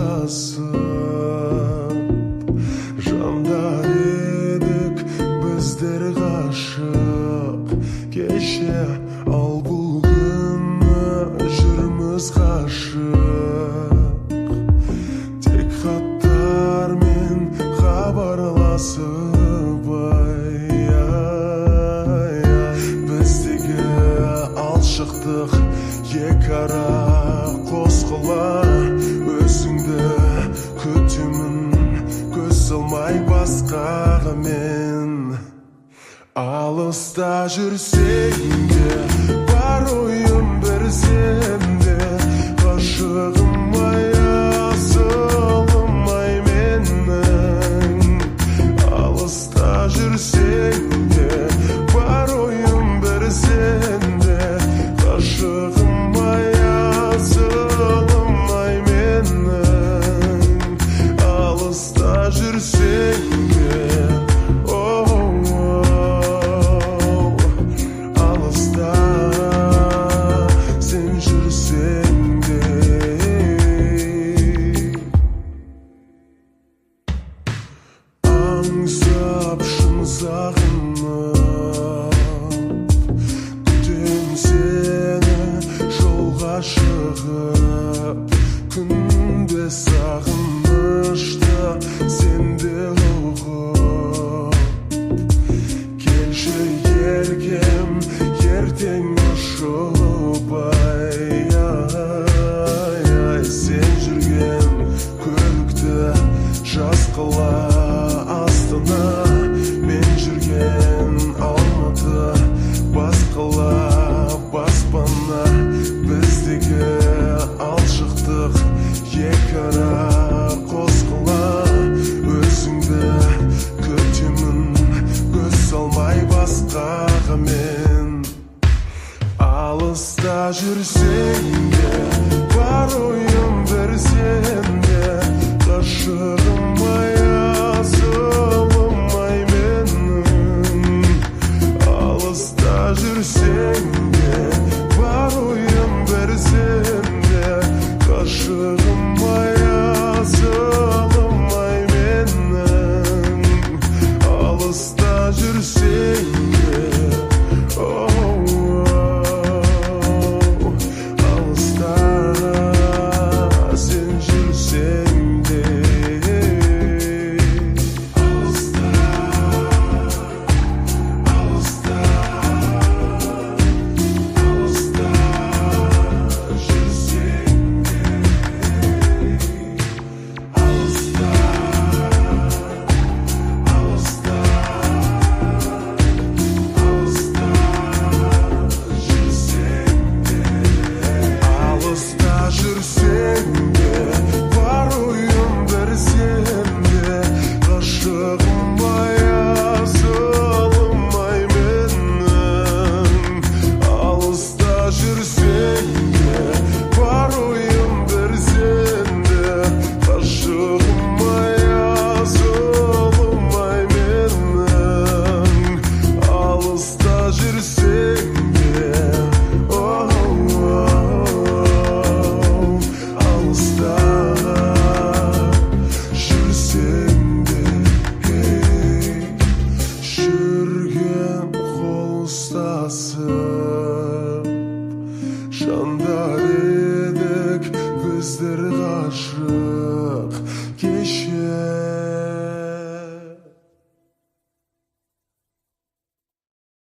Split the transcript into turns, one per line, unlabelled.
қоштасып жандар едік біздер ғашық кеше ал бұл күні жүрміз қашық тек хаттармен хабарласып біздегі алшықтық екі ара қосқыла өзіңді күтемін көз салмай басқаға мен алыста жүрсең де бар ойым бір сенде ғашығым ай асылым ай менің алыста жүрсең де бар ойым бір сенде ғашығым ай асылым ай менің алыста жүрсең де алыста сен жүрсең де аңсап шын сағынып күтем сені жолға шығып күнде сағынышты сенде ұғып келші еркем ертең ұшып ай сен жүрген көлікті жаз қыла астана мен жүрген алматы бас қала баспана біздегі алшықтық екі ара қосқыла өзіңді күтемін көз салмай басқаға мен алыста жүрсең де бар ойым бір сенде ғашығым ай асылым ай менің алыста жүрсең де бар ойым бір сенде ғашығым ай асылым ай менің алыста жүрсең де алыста сен жүрсең де алыста алыста алыста жүрсең де алыста алыста алыста жүрсең де алыста жүрсең де бар ойым бір сенде ғашығым ай асылым ай менің алыста жүрсең де бар ойым бір сенде ғашығым ай асылым ай менің алыста жүрсең де алыста жүрсең де жүрген қол ұстасып жандар едік біздер ғашық